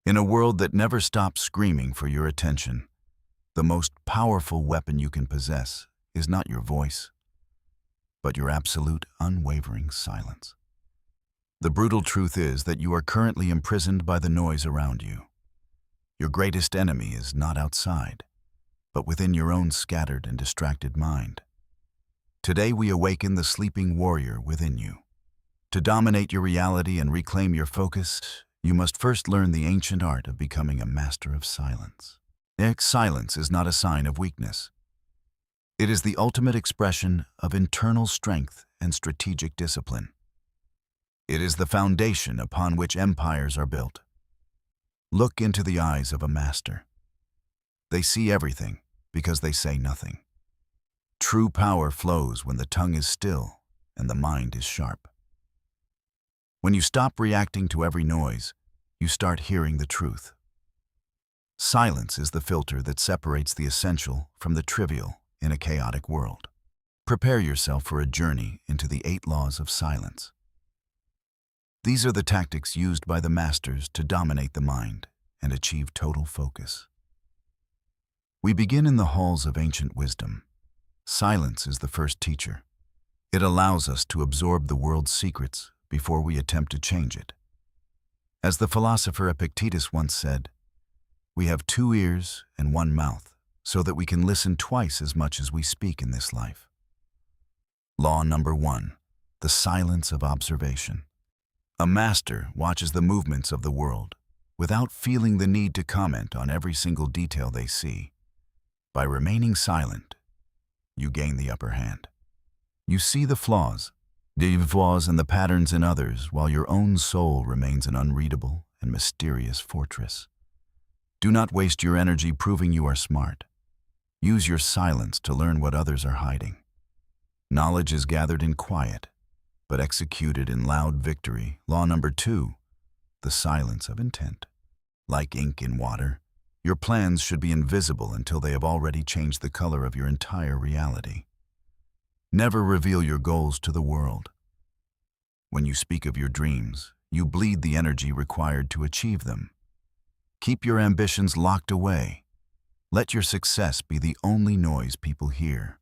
In a world that never stops screaming for your attention, the most powerful weapon you can possess is not your voice, but your absolute, unwavering silence. The brutal truth is that you are currently imprisoned by the noise around you. Your greatest enemy is not outside, but within your own scattered and distracted mind. Today we awaken the sleeping warrior within you. To dominate your reality and reclaim your focus, you must first learn the ancient art of becoming a master of silence. Silence is not a sign of weakness. It is the ultimate expression of internal strength and strategic discipline. It is the foundation upon which empires are built. Look into the eyes of a master. They see everything because they say nothing. True power flows when the tongue is still and the mind is sharp. When you stop reacting to every noise, you start hearing the truth. Silence is the filter that separates the essential from the trivial in a chaotic world. Prepare yourself for a journey into the 8 laws of silence. These are the tactics used by the masters to dominate the mind and achieve total focus. We begin in the halls of ancient wisdom. Silence is the first teacher. It allows us to absorb the world's secrets before we attempt to change it. As the philosopher Epictetus once said, "We have 2 ears and 1 mouth, so that we can listen twice as much as we speak in this life." Law number 1, the silence of observation. A master watches the movements of the world without feeling the need to comment on every single detail they see. By remaining silent, you gain the upper hand. You see the flaws and the patterns in others, while your own soul remains an unreadable and mysterious fortress. Do not waste your energy proving you are smart. Use your silence to learn what others are hiding. Knowledge is gathered in quiet, but executed in loud victory. Law number 2, the silence of intent. Like ink in water, your plans should be invisible until they have already changed the color of your entire reality. Never reveal your goals to the world. When you speak of your dreams, you bleed the energy required to achieve them. Keep your ambitions locked away. Let your success be the only noise people hear.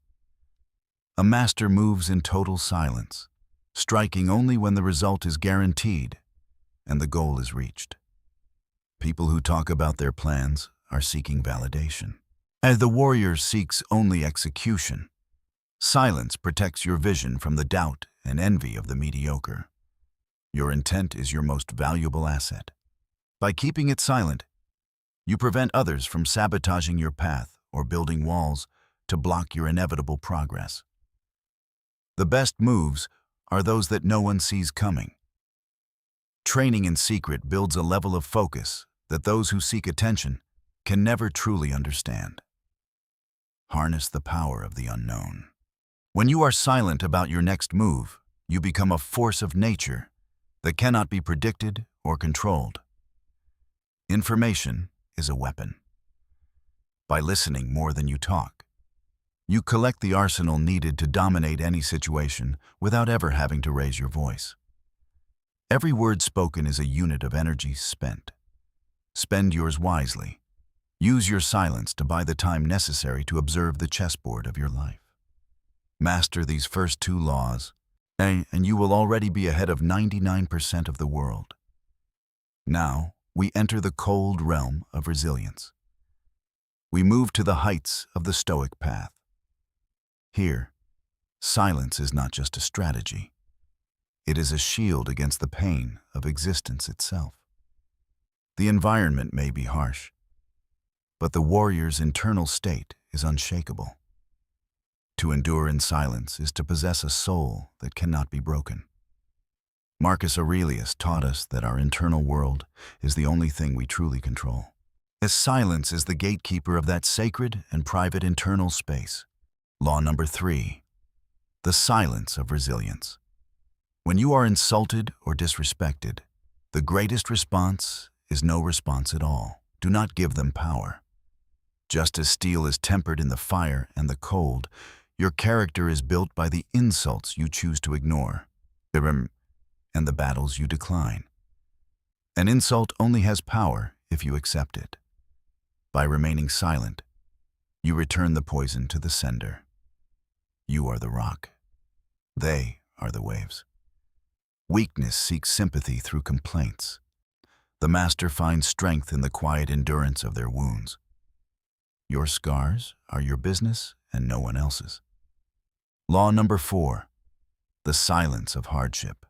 A master moves in total silence, striking only when the result is guaranteed and the goal is reached. People who talk about their plans are seeking validation. As the warrior seeks only execution, silence protects your vision from the doubt and envy of the mediocre. Your intent is your most valuable asset. By keeping it silent, you prevent others from sabotaging your path or building walls to block your inevitable progress. The best moves are those that no one sees coming. Training in secret builds a level of focus that those who seek attention can never truly understand. Harness the power of the unknown. When you are silent about your next move, you become a force of nature that cannot be predicted or controlled. Information is a weapon. By listening more than you talk, you collect the arsenal needed to dominate any situation without ever having to raise your voice. Every word spoken is a unit of energy spent. Spend yours wisely. Use your silence to buy the time necessary to observe the chessboard of your life. Master these first 2 laws, and you will already be ahead of 99% of the world. Now, we enter the cold realm of resilience. We move to the heights of the Stoic path. Here, silence is not just a strategy. It is a shield against the pain of existence itself. The environment may be harsh, but the warrior's internal state is unshakable. To endure in silence is to possess a soul that cannot be broken. Marcus Aurelius taught us that our internal world is the only thing we truly control. As silence is the gatekeeper of that sacred and private internal space. Law number 3, the silence of resilience. When you are insulted or disrespected, the greatest response is no response at all. Do not give them power. Just as steel is tempered in the fire and the cold, your character is built by the insults you choose to ignore and the battles you decline. An insult only has power if you accept it. By remaining silent, you return the poison to the sender. You are the rock. They are the waves. Weakness seeks sympathy through complaints. The master finds strength in the quiet endurance of their wounds. Your scars are your business and no one else's. Law number 4, the silence of hardship.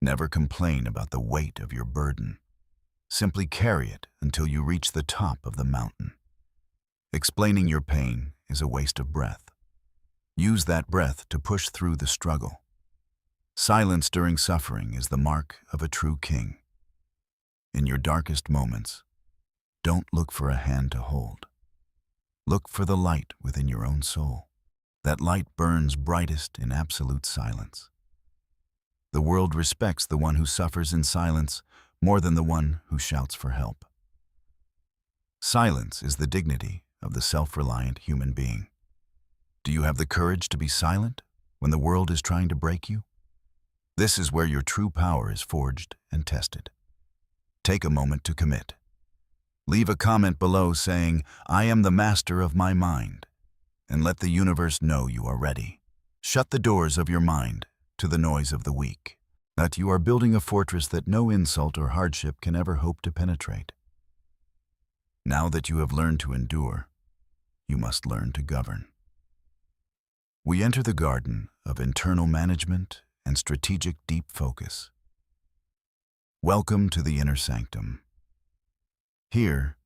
Never complain about the weight of your burden. Simply carry it until you reach the top of the mountain. Explaining your pain is a waste of breath. Use that breath to push through the struggle. Silence during suffering is the mark of a true king. In your darkest moments, don't look for a hand to hold. Look for the light within your own soul. That light burns brightest in absolute silence. The world respects the one who suffers in silence more than the one who shouts for help. Silence is the dignity of the self-reliant human being. Do you have the courage to be silent when the world is trying to break you? This is where your true power is forged and tested. Take a moment to commit. Leave a comment below saying, "I am the master of my mind," and let the universe know you are ready. Shut the doors of your mind to the noise of the weak, that you are building a fortress that no insult or hardship can ever hope to penetrate. Now that you have learned to endure, you must learn to govern. We enter the garden of internal management and strategic deep focus. Welcome to the inner sanctum. Here,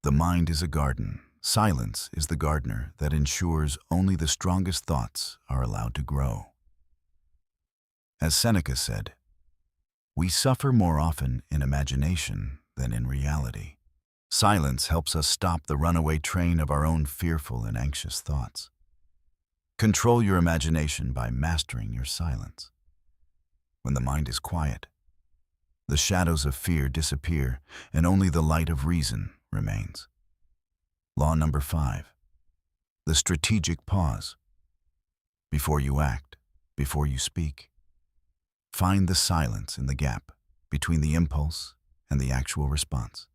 the mind is a garden. Silence is the gardener that ensures only the strongest thoughts are allowed to grow. As Seneca said, we suffer more often in imagination than in reality. Silence helps us stop the runaway train of our own fearful and anxious thoughts. Control your imagination by mastering your silence. When the mind is quiet, the shadows of fear disappear and only the light of reason remains. Law number 5, the strategic pause. Before you act, before you speak, find the silence in the gap between the impulse and the actual response.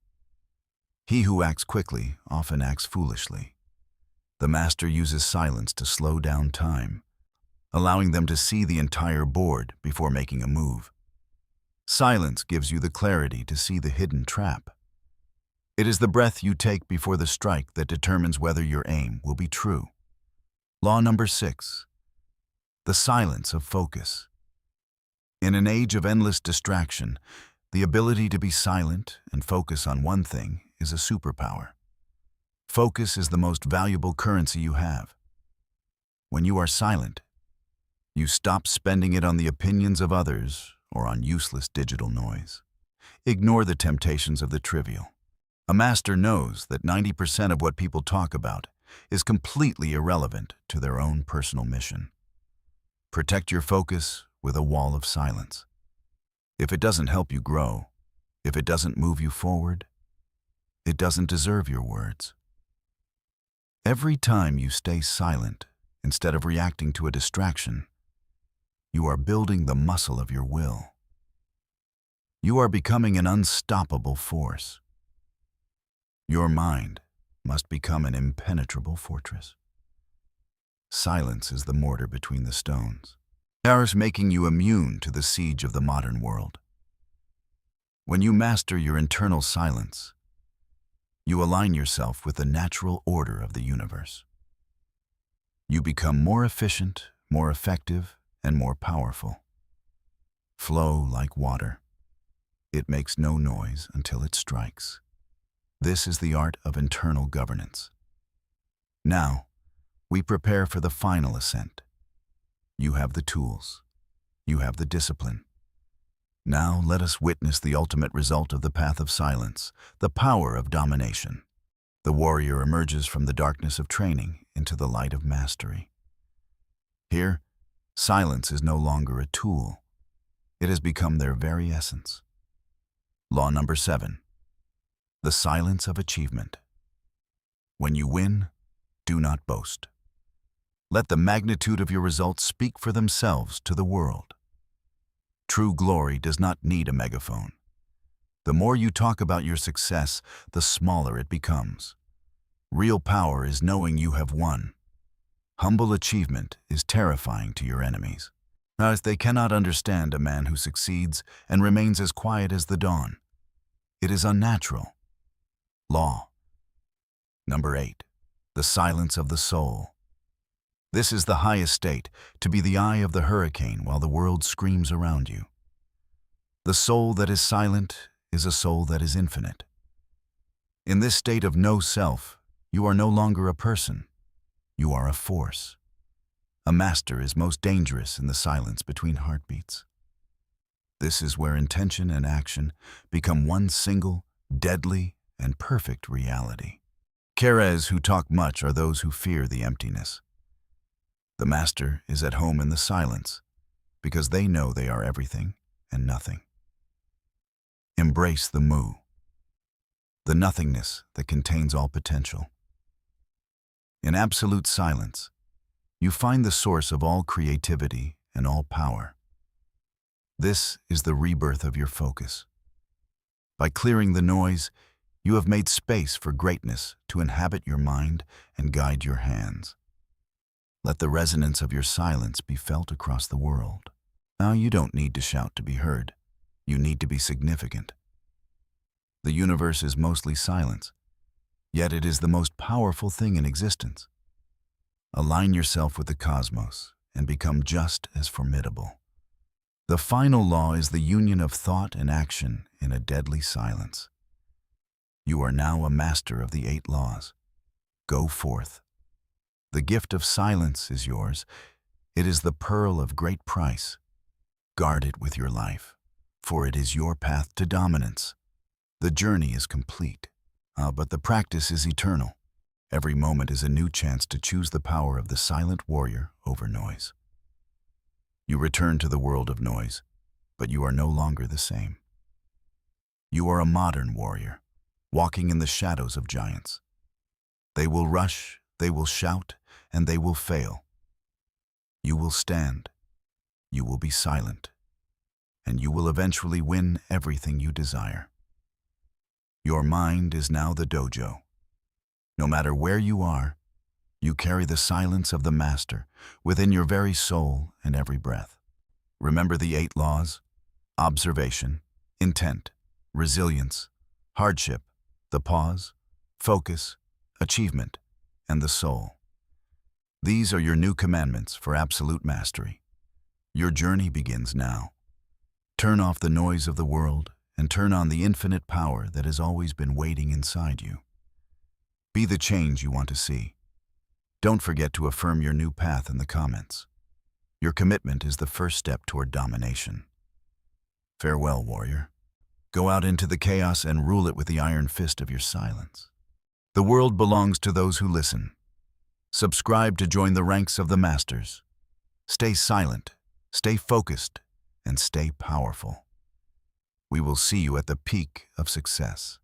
He who acts quickly often acts foolishly. The master uses silence to slow down time, allowing them to see the entire board before making a move. Silence gives you the clarity to see the hidden trap. It is the breath you take before the strike that determines whether your aim will be true. Law number 6, the silence of focus. In an age of endless distraction, the ability to be silent and focus on one thing is a superpower. Focus is the most valuable currency you have. When you are silent, you stop spending it on the opinions of others or on useless digital noise. Ignore the temptations of the trivial. A master knows that 90% of what people talk about is completely irrelevant to their own personal mission. Protect your focus with a wall of silence. If it doesn't help you grow, if it doesn't move you forward, it doesn't deserve your words. Every time you stay silent instead of reacting to a distraction, you are building the muscle of your will. You are becoming an unstoppable force. Your mind must become an impenetrable fortress. Silence is the mortar between the stones, ours making you immune to the siege of the modern world. When you master your internal silence, you align yourself with the natural order of the universe. You become more efficient, more effective, and more powerful. Flow like water. It makes no noise until it strikes. This is the art of internal governance. Now, we prepare for the final ascent. You have the tools. You have the discipline. Now let us witness the ultimate result of the path of silence, the power of domination. The warrior emerges from the darkness of training into the light of mastery. Here, silence is no longer a tool. It has become their very essence. Law number 7, the silence of achievement. When you win, do not boast. Let the magnitude of your results speak for themselves to the world. True glory does not need a megaphone. The more you talk about your success, the smaller it becomes. Real power is knowing you have won. Humble achievement is terrifying to your enemies, as they cannot understand a man who succeeds and remains as quiet as the dawn. It is unnatural. Law. Number 8. The silence of the soul. This is the highest state, to be the eye of the hurricane while the world screams around you. The soul that is silent is a soul that is infinite. In this state of no self, you are no longer a person. You are a force. A master is most dangerous in the silence between heartbeats. This is where intention and action become one single, deadly, and perfect reality. Keres who talk much are those who fear the emptiness. The master is at home in the silence because they know they are everything and nothing. Embrace the mu, the nothingness that contains all potential. In absolute silence, you find the source of all creativity and all power. This is the rebirth of your focus. By clearing the noise, you have made space for greatness to inhabit your mind and guide your hands. Let the resonance of your silence be felt across the world. Now you don't need to shout to be heard. You need to be significant. The universe is mostly silence, yet it is the most powerful thing in existence. Align yourself with the cosmos and become just as formidable. The final law is the union of thought and action in a deadly silence. You are now a master of the 8 laws. Go forth. The gift of silence is yours. It is the pearl of great price. Guard it with your life, for it is your path to dominance. The journey is complete, but the practice is eternal. Every moment is a new chance to choose the power of the silent warrior over noise. You return to the world of noise, but you are no longer the same. You are a modern warrior, walking in the shadows of giants. They will rush, they will shout, and they will fail. You will stand, you will be silent, and you will eventually win everything you desire. Your mind is now the dojo. No matter where you are, you carry the silence of the master within your very soul and every breath. Remember the 8 laws: observation, intent, resilience, hardship, the pause, focus, achievement, and the soul. These are your new commandments for absolute mastery. Your journey begins now. Turn off the noise of the world and turn on the infinite power that has always been waiting inside you. Be the change you want to see. Don't forget to affirm your new path in the comments. Your commitment is the first step toward domination. Farewell, warrior. Go out into the chaos and rule it with the iron fist of your silence. The world belongs to those who listen. Subscribe to join the ranks of the masters. Stay silent, stay focused, and stay powerful. We will see you at the peak of success.